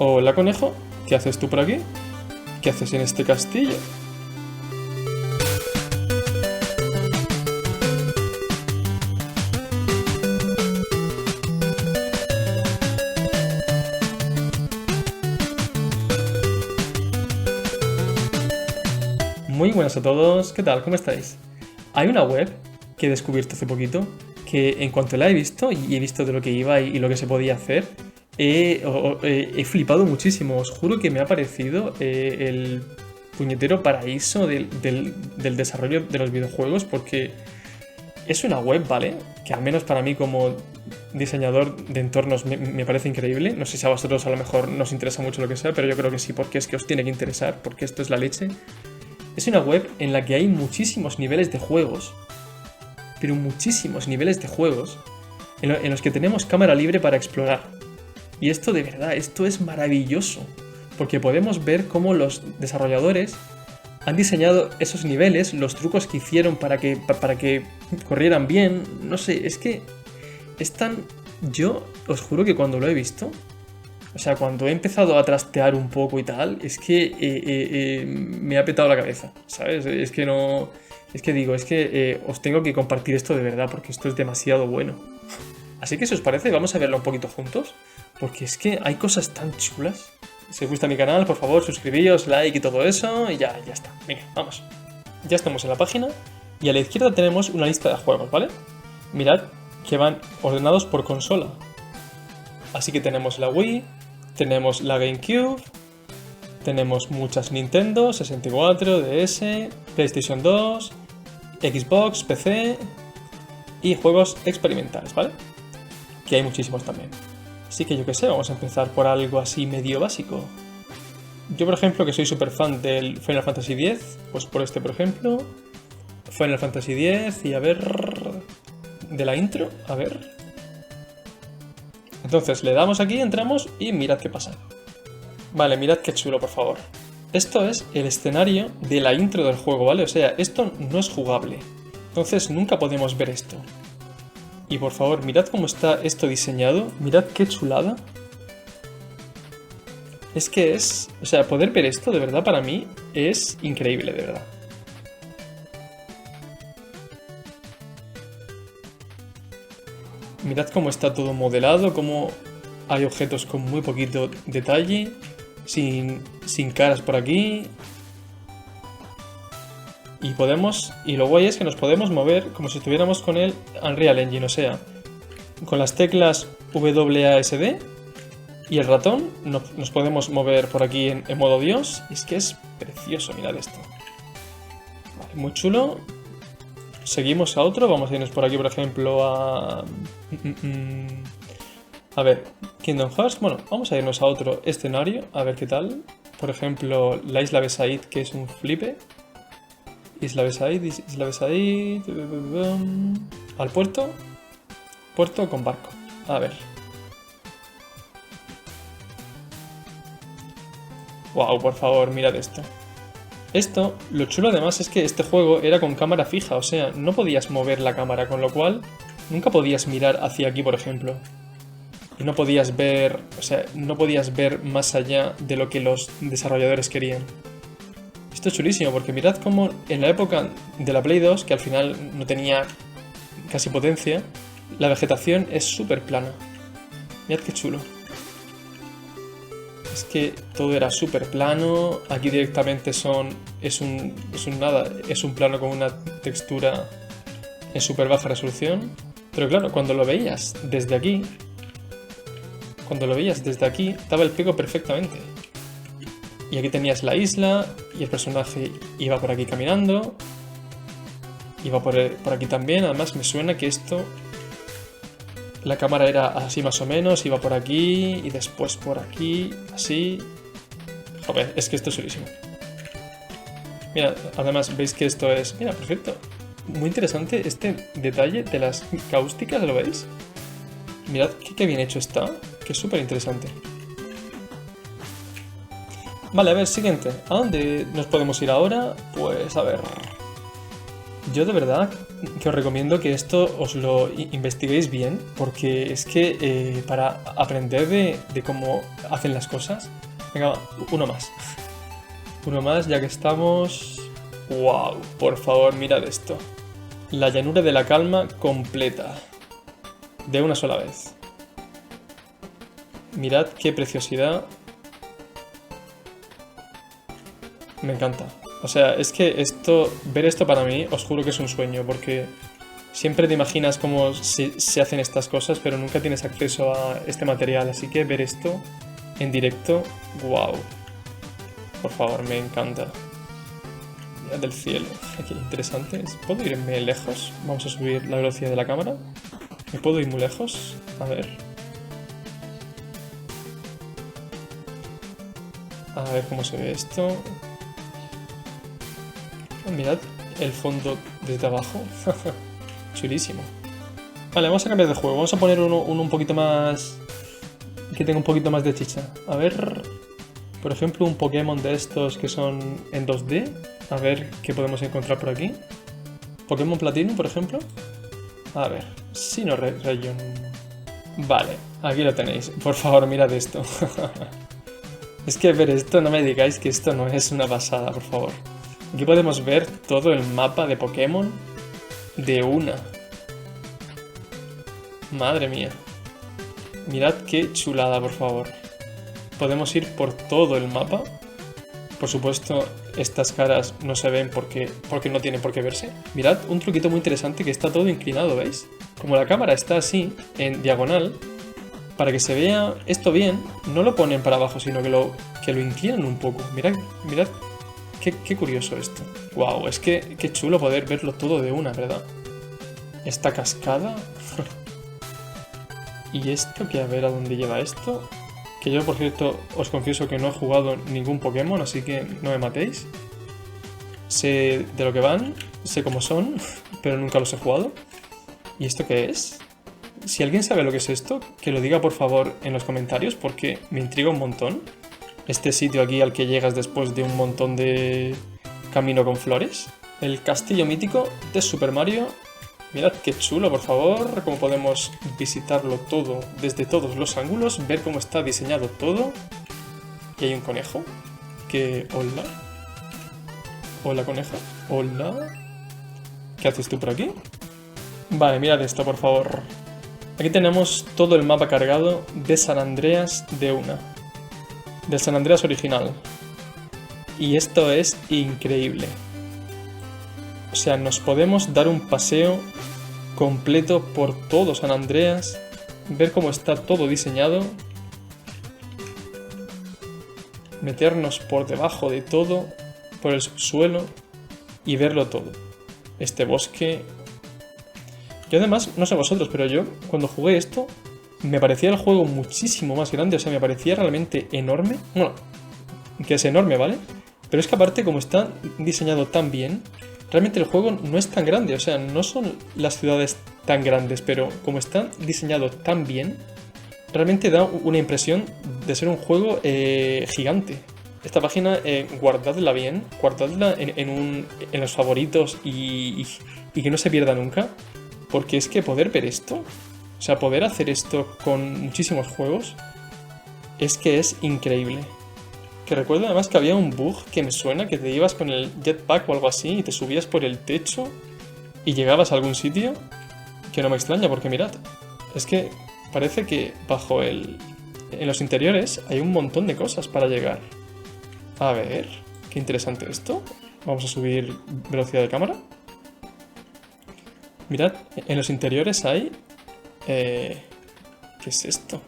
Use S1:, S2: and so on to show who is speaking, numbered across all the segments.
S1: Hola, conejo. ¿Qué haces tú por aquí? ¿Qué haces en este castillo? Muy buenas a todos, ¿qué tal? ¿Cómo estáis? Hay una web que he descubierto hace poquito que en cuanto la he visto y he visto de lo que iba y lo que se podía hacer, he flipado muchísimo. Os juro que me ha parecido el puñetero paraíso del desarrollo de los videojuegos, porque es una web, ¿vale? Que al menos para mí como diseñador de entornos me parece increíble. No sé si a vosotros a lo mejor no os interesa mucho lo que sea, pero yo creo que sí, porque es que os tiene que interesar, porque esto es la leche. Es una web en la que hay muchísimos niveles de juegos, pero muchísimos niveles de juegos en los que tenemos cámara libre para explorar. Y esto de verdad, esto es maravilloso, porque podemos ver cómo los desarrolladores han diseñado esos niveles, los trucos que hicieron para que corrieran bien. No sé, es que es tan... Yo os juro que cuando lo he visto, o sea, cuando he empezado a trastear un poco y tal, es que me ha petado la cabeza, ¿sabes? Es que no... Es que digo, os tengo que compartir esto de verdad, porque esto es demasiado bueno. Así que si os parece, vamos a verlo un poquito juntos, porque es que hay cosas tan chulas. Si os gusta mi canal, por favor, suscribíos, like y todo eso, y ya está. Venga, vamos. Ya estamos en la página, y a la izquierda tenemos una lista de juegos, ¿vale? Mirad que van ordenados por consola. Así que tenemos la Wii, tenemos la GameCube, tenemos muchas Nintendo, 64, DS, PlayStation 2, Xbox, PC y juegos experimentales, ¿vale? Que hay muchísimos también. Así que yo qué sé, vamos a empezar por algo así medio básico. Yo, por ejemplo, que soy súper fan del Final Fantasy X, pues por este, por ejemplo, Final Fantasy X y a ver... de la intro, a ver... Entonces le damos aquí, entramos y mirad qué pasa. Vale, mirad qué chulo, por favor. Esto es el escenario de la intro del juego, ¿vale? O sea, esto no es jugable. Entonces nunca podemos ver esto. Y por favor, mirad cómo está esto diseñado. Mirad qué chulada. Es que es... O sea, poder ver esto de verdad para mí es increíble, de verdad. Mirad cómo está todo modelado, cómo hay objetos con muy poquito detalle, sin caras por aquí. Y lo guay es que nos podemos mover como si estuviéramos con el Unreal Engine, o sea, con las teclas WASD y el ratón nos podemos mover por aquí en modo Dios. Y es que es precioso, mirad esto. Vale, muy chulo. Seguimos a otro, vamos a irnos por aquí, por ejemplo, a ver, Kingdom Hearts. Bueno, vamos a irnos a otro escenario, a ver qué tal. Por ejemplo, la Isla Besaid, que es un flipe. Isla Besaid, al puerto. Puerto con barco. A ver. Wow, por favor, mirad esto. Esto, lo chulo además es que este juego era con cámara fija, o sea, no podías mover la cámara, con lo cual nunca podías mirar hacia aquí, por ejemplo. Y no podías ver, o sea, no podías ver más allá de lo que los desarrolladores querían. Esto es chulísimo, porque mirad cómo en la época de la Play 2, que al final no tenía casi potencia, la vegetación es súper plana. Mirad qué chulo. Es que todo era súper plano, aquí directamente es un plano con una textura en súper baja resolución. Pero claro, cuando lo veías desde aquí, daba el pego perfectamente. Y aquí tenías la isla, y el personaje iba por aquí caminando, iba por aquí también. Además me suena que esto... La cámara era así más o menos, iba por aquí y después por aquí, así. Joder, es que esto es chulísimo. Mira, además veis que esto es... Mira, perfecto. Muy interesante este detalle de las cáusticas, ¿lo veis? Mirad qué bien hecho está, que es súper interesante. Vale, a ver, siguiente. ¿A dónde nos podemos ir ahora? Pues a ver... Yo de verdad que os recomiendo que esto os lo investiguéis bien, porque es que para aprender de cómo hacen las cosas... Venga, uno más. Uno más, ya que estamos... ¡Wow! Por favor, mirad esto. La llanura de la calma completa. De una sola vez. Mirad qué preciosidad. Me encanta. O sea, es que ver esto para mí, os juro que es un sueño, porque siempre te imaginas cómo se hacen estas cosas, pero nunca tienes acceso a este material, así que ver esto en directo, wow. Por favor, me encanta. Mirad del cielo, qué interesante. ¿Puedo irme lejos? Vamos a subir la velocidad de la cámara. ¿Me puedo ir muy lejos? A ver. A ver cómo se ve esto. Mirad el fondo desde abajo. Chulísimo. Vale, vamos a cambiar de juego. Vamos a poner uno un poquito más... que tenga un poquito más de chicha. A ver... Por ejemplo, un Pokémon de estos que son en 2D. A ver qué podemos encontrar por aquí. Pokémon Platinum, por ejemplo. A ver. Sinnoh Region. Vale, aquí lo tenéis. Por favor, mirad esto. Es que ver esto, no me digáis que esto no es una pasada, por favor. Aquí podemos ver todo el mapa de Pokémon de una. Madre mía. Mirad qué chulada, por favor. Podemos ir por todo el mapa. Por supuesto, estas caras no se ven porque no tienen por qué verse. Mirad, un truquito muy interesante que está todo inclinado, ¿veis? Como la cámara está así, en diagonal, para que se vea esto bien, no lo ponen para abajo, sino que lo inclinan un poco. Mirad, mirad. Qué curioso esto. Wow, es que qué chulo poder verlo todo de una, ¿verdad? Esta cascada. Y esto, que a ver a dónde lleva esto. Que yo, por cierto, os confieso que no he jugado ningún Pokémon, así que no me matéis. Sé de lo que van, sé cómo son, pero nunca los he jugado. ¿Y esto qué es? Si alguien sabe lo que es esto, que lo diga por favor en los comentarios, porque me intriga un montón. Este sitio aquí al que llegas después de un montón de camino con flores. El castillo mítico de Super Mario. Mirad qué chulo, por favor, cómo podemos visitarlo todo desde todos los ángulos, ver cómo está diseñado todo. Y hay un conejo que... Hola. Hola, coneja. Hola. ¿Qué haces tú por aquí? Vale, mirad esto, por favor. Aquí tenemos todo el mapa cargado de San Andreas de una. Del San Andreas original. Y esto es increíble. O sea, nos podemos dar un paseo completo por todo San Andreas, ver cómo está todo diseñado, meternos por debajo de todo, por el subsuelo y verlo todo. Este bosque... Yo además, no sé vosotros, pero yo cuando jugué esto me parecía el juego muchísimo más grande, o sea, me parecía realmente enorme. Bueno, que es enorme, ¿vale? Pero es que aparte, como está diseñado tan bien, realmente el juego no es tan grande, o sea, no son las ciudades tan grandes, pero como está diseñado tan bien, realmente da una impresión de ser un juego gigante. Esta página, guardadla bien, guardadla en los favoritos y que no se pierda nunca, porque es que poder ver esto, o sea, poder hacer esto con muchísimos juegos, es que es increíble. Que recuerdo además que había un bug que me suena, que te ibas con el jetpack o algo así y te subías por el techo y llegabas a algún sitio, que no me extraña porque mirad, es que parece que en los interiores hay un montón de cosas para llegar. A ver, qué interesante esto. Vamos a subir velocidad de cámara. Mirad, en los interiores hay... ¿qué es esto?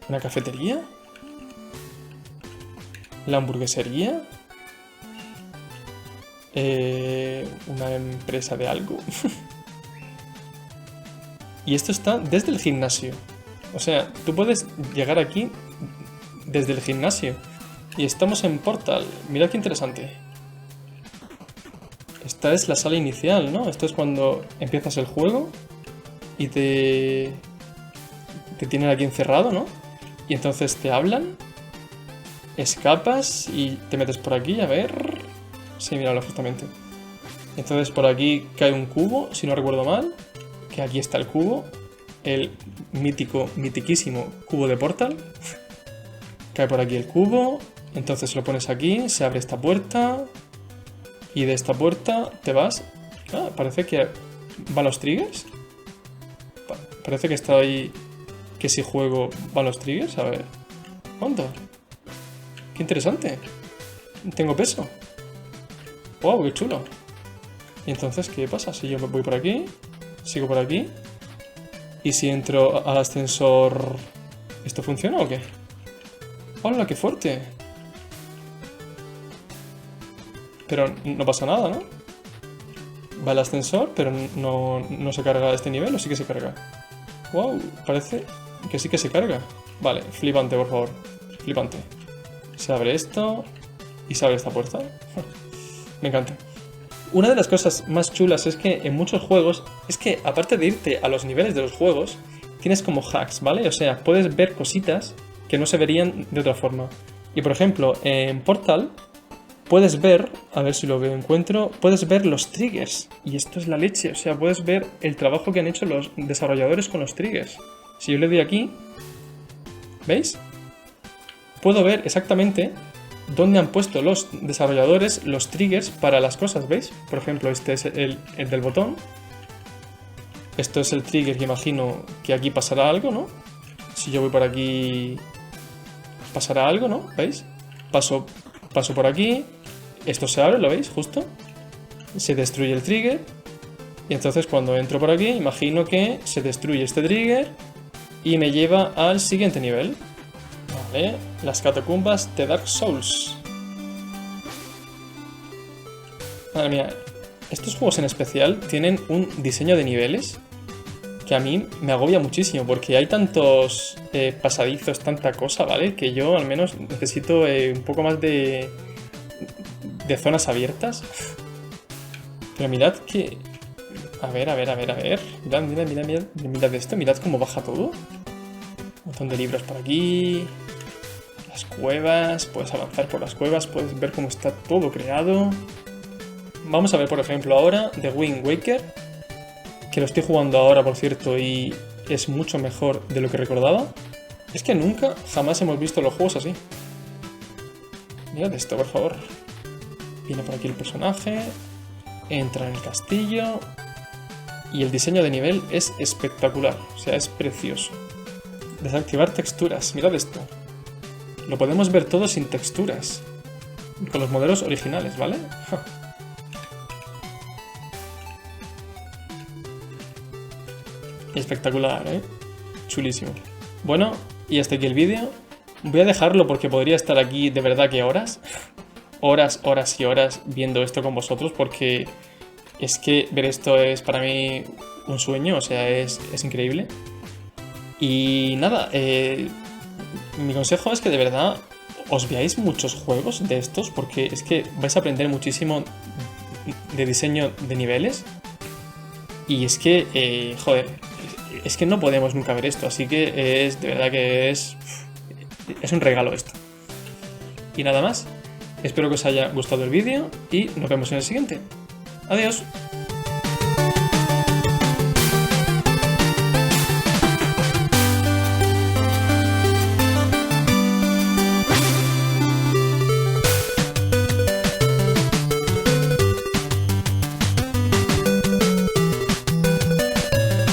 S1: ¿Una cafetería? ¿La hamburguesería? ¿Una empresa de algo? Y esto está desde el gimnasio. O sea, tú puedes llegar aquí desde el gimnasio. Y estamos en Portal. Mirad qué interesante. Esta es la sala inicial, ¿no? Esto es cuando empiezas el juego y te tienen aquí encerrado, ¿no? Y entonces te hablan, escapas y te metes por aquí, a ver... Sí, míralo justamente. Entonces por aquí cae un cubo, si no recuerdo mal. Que aquí está el cubo. El mítico, mitiquísimo cubo de Portal. Cae por aquí el cubo. Entonces lo pones aquí, se abre esta puerta. Y de esta puerta te vas. Ah, parece que van los triggers. Parece que está ahí. Que si juego van los triggers. A ver. ¿Cuánto? Qué interesante. Tengo peso. Wow, qué chulo. Y entonces, ¿qué pasa? Si yo voy por aquí, sigo por aquí. Y si entro al ascensor, ¿esto funciona o qué? ¡Hola, qué fuerte! Pero no pasa nada, ¿no? Va el ascensor, pero no se carga este nivel, ¿o sí que se carga? ¡Wow! Parece que sí que se carga. Vale, flipante, por favor. Flipante. Se abre esto y se abre esta puerta. Me encanta. Una de las cosas más chulas es que en muchos juegos, es que aparte de irte a los niveles de los juegos, tienes como hacks, ¿vale? O sea, puedes ver cositas que no se verían de otra forma. Y por ejemplo, en Portal puedes ver, a ver si lo encuentro, puedes ver los triggers. Y esto es la leche, o sea, puedes ver el trabajo que han hecho los desarrolladores con los triggers. Si yo le doy aquí, ¿veis? Puedo ver exactamente dónde han puesto los desarrolladores los triggers para las cosas, ¿veis? Por ejemplo, este es el del botón. Esto es el trigger que imagino que aquí pasará algo, ¿no? Si yo voy por aquí, pasará algo, ¿no? ¿Veis? Paso por aquí. Esto se abre, ¿lo veis? Justo. Se destruye el trigger. Y entonces cuando entro por aquí, imagino que se destruye este trigger y me lleva al siguiente nivel. Vale, las catacumbas de Dark Souls. Madre mía, estos juegos en especial tienen un diseño de niveles que a mí me agobia muchísimo porque hay tantos pasadizos, tanta cosa, ¿vale? Que yo al menos necesito un poco más de zonas abiertas. Pero mirad que... A ver. Mirad esto, mirad cómo baja todo. Un montón de libros por aquí. Las cuevas, puedes avanzar por las cuevas, puedes ver cómo está todo creado. Vamos a ver, por ejemplo, ahora The Wind Waker, que lo estoy jugando ahora, por cierto, y es mucho mejor de lo que recordaba. Es que jamás hemos visto los juegos así. Mirad esto, por favor. Viene por aquí el personaje, entra en el castillo y el diseño de nivel es espectacular, o sea, es precioso. Desactivar texturas, mirad esto. Lo podemos ver todo sin texturas. Con los modelos originales, ¿vale? Espectacular, ¿eh? Chulísimo. Bueno, y hasta aquí el vídeo. Voy a dejarlo porque podría estar aquí de verdad que horas. Horas y horas viendo esto con vosotros porque es que ver esto es para mí un sueño, o sea, es increíble. Y nada, mi consejo es que de verdad os veáis muchos juegos de estos porque es que vais a aprender muchísimo de diseño de niveles y es que, joder, es que no podemos nunca ver esto, así que de verdad que es un regalo esto. Y nada más, espero que os haya gustado el vídeo y nos vemos en el siguiente. Adiós.